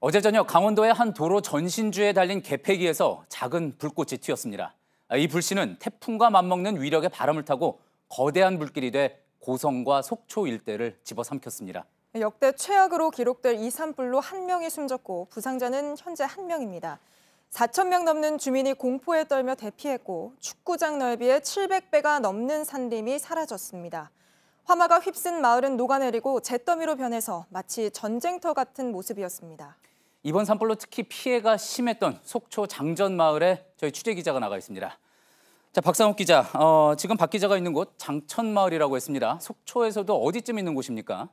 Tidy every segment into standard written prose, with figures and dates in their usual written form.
어제 저녁 강원도의 한 도로 전신주에 달린 개폐기에서 작은 불꽃이 튀었습니다. 이 불씨는 태풍과 맞먹는 위력의 바람을 타고 거대한 불길이 돼 고성과 속초 일대를 집어삼켰습니다. 역대 최악으로 기록될 이 산불로 1명이 숨졌고 부상자는 현재 1명입니다. 4,000명 넘는 주민이 공포에 떨며 대피했고 축구장 넓이의 700배가 넘는 산림이 사라졌습니다. 화마가 휩쓴 마을은 녹아내리고 잿더미로 변해서 마치 전쟁터 같은 모습이었습니다. 이번 산불로 특히 피해가 심했던 속초 장전마을에 저희 취재기자가 나가 있습니다. 자, 박상욱 기자, 지금 박 기자가 있는 곳 장천마을이라고 했습니다. 속초에서도 어디쯤 있는 곳입니까?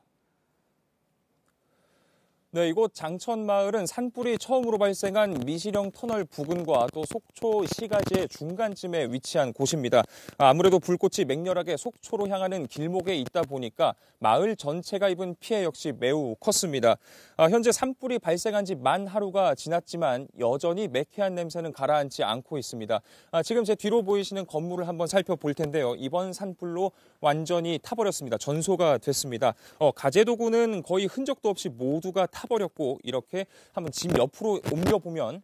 네, 이곳 장천마을은 산불이 처음으로 발생한 미시령 터널 부근과 또 속초 시가지의 중간쯤에 위치한 곳입니다. 아무래도 불꽃이 맹렬하게 속초로 향하는 길목에 있다 보니까 마을 전체가 입은 피해 역시 매우 컸습니다. 현재 산불이 발생한 지 만 하루가 지났지만 여전히 매캐한 냄새는 가라앉지 않고 있습니다. 지금 제 뒤로 보이시는 건물을 한번 살펴볼 텐데요. 이번 산불로 완전히 타버렸습니다. 전소가 됐습니다. 가재도구는 거의 흔적도 없이 모두가 타버렸고 이렇게 한번 집 옆으로 옮겨보면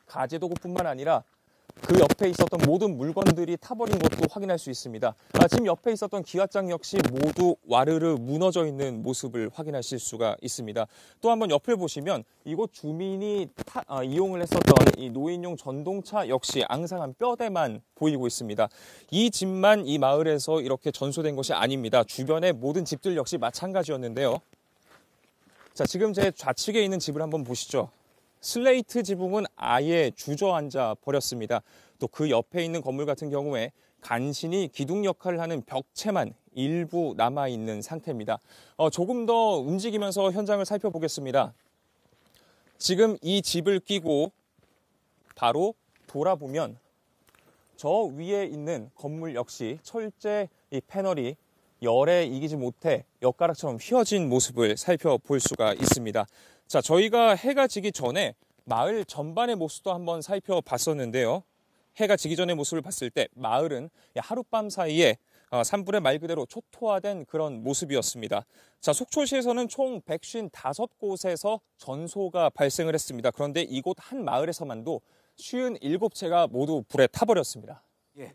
가재도구뿐만 아니라 그 옆에 있었던 모든 물건들이 타버린 것도 확인할 수 있습니다. 집 옆에 있었던 기와장 역시 모두 와르르 무너져 있는 모습을 확인하실 수가 있습니다. 또 한번 옆을 보시면 이곳 주민이 이용을 했었던 이 노인용 전동차 역시 앙상한 뼈대만 보이고 있습니다. 이 집만 이 마을에서 이렇게 전소된 것이 아닙니다. 주변의 모든 집들 역시 마찬가지였는데요. 자, 지금 제 좌측에 있는 집을 한번 보시죠. 슬레이트 지붕은 아예 주저앉아 버렸습니다. 또 그 옆에 있는 건물 같은 경우에 간신히 기둥 역할을 하는 벽체만 일부 남아있는 상태입니다. 조금 더 움직이면서 현장을 살펴보겠습니다. 지금 이 집을 끼고 바로 돌아보면 저 위에 있는 건물 역시 철제 이 패널이 열에 이기지 못해 엿가락처럼 휘어진 모습을 살펴볼 수가 있습니다. 자, 저희가 해가 지기 전에 마을 전반의 모습도 한번 살펴봤었는데요. 해가 지기 전의 모습을 봤을 때 마을은 하룻밤 사이에 산불의 말 그대로 초토화된 그런 모습이었습니다. 자, 속초시에서는 총 155곳에서 전소가 발생을 했습니다. 그런데 이곳 한 마을에서만도 57채가 모두 불에 타버렸습니다. 예.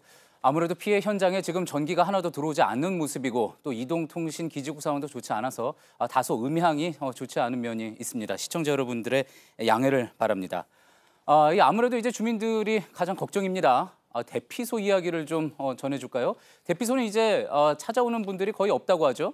아무래도 피해 현장에 지금 전기가 하나도 들어오지 않는 모습이고 또 이동통신 기지국 상황도 좋지 않아서 다소 음향이 좋지 않은 면이 있습니다. 시청자 여러분들의 양해를 바랍니다. 아무래도 이제 주민들이 가장 걱정입니다. 대피소 이야기를 좀 전해줄까요? 대피소는 이제 찾아오는 분들이 거의 없다고 하죠?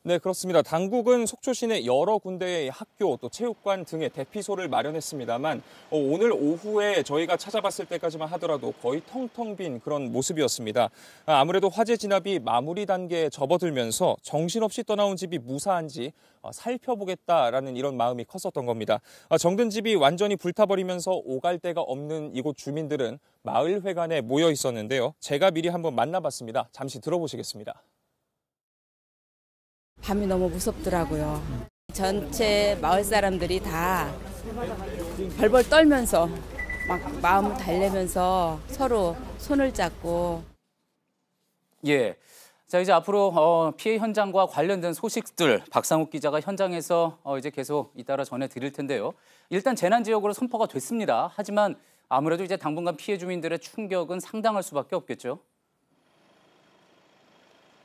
네, 그렇습니다. 당국은 속초 시내 여러 군데의 학교 또 체육관 등의 대피소를 마련했습니다만 오늘 오후에 저희가 찾아봤을 때까지만 하더라도 거의 텅텅 빈 그런 모습이었습니다. 아무래도 화재 진압이 마무리 단계에 접어들면서 정신없이 떠나온 집이 무사한지 살펴보겠다라는 이런 마음이 컸었던 겁니다. 정든 집이 완전히 불타버리면서 오갈 데가 없는 이곳 주민들은 마을회관에 모여 있었는데요. 제가 미리 한번 만나봤습니다. 잠시 들어보시겠습니다. 밤이 너무 무섭더라고요. 전체 마을 사람들이 다 벌벌 떨면서 막 마음 달래면서 서로 손을 잡고. 예. 자, 이제 앞으로 피해 현장과 관련된 소식들 박상욱 기자가 현장에서 이제 계속 잇따라 전해드릴 텐데요. 일단 재난 지역으로 선포가 됐습니다. 하지만 아무래도 이제 당분간 피해 주민들의 충격은 상당할 수밖에 없겠죠.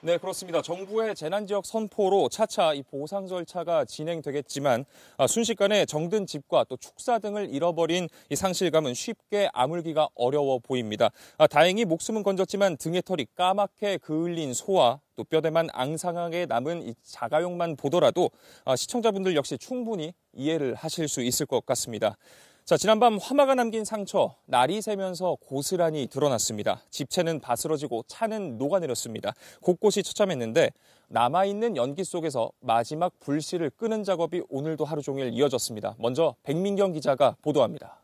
네, 그렇습니다. 정부의 재난지역 선포로 차차 이 보상 절차가 진행되겠지만 순식간에 정든 집과 또 축사 등을 잃어버린 이 상실감은 쉽게 아물기가 어려워 보입니다. 다행히 목숨은 건졌지만 등의 털이 까맣게 그을린 소와 또 뼈대만 앙상하게 남은 이 자가용만 보더라도 시청자분들 역시 충분히 이해를 하실 수 있을 것 같습니다. 자, 지난밤 화마가 남긴 상처, 날이 새면서 고스란히 드러났습니다. 집체는 바스러지고 차는 녹아내렸습니다. 곳곳이 처참했는데 남아있는 연기 속에서 마지막 불씨를 끄는 작업이 오늘도 하루 종일 이어졌습니다. 먼저 백민경 기자가 보도합니다.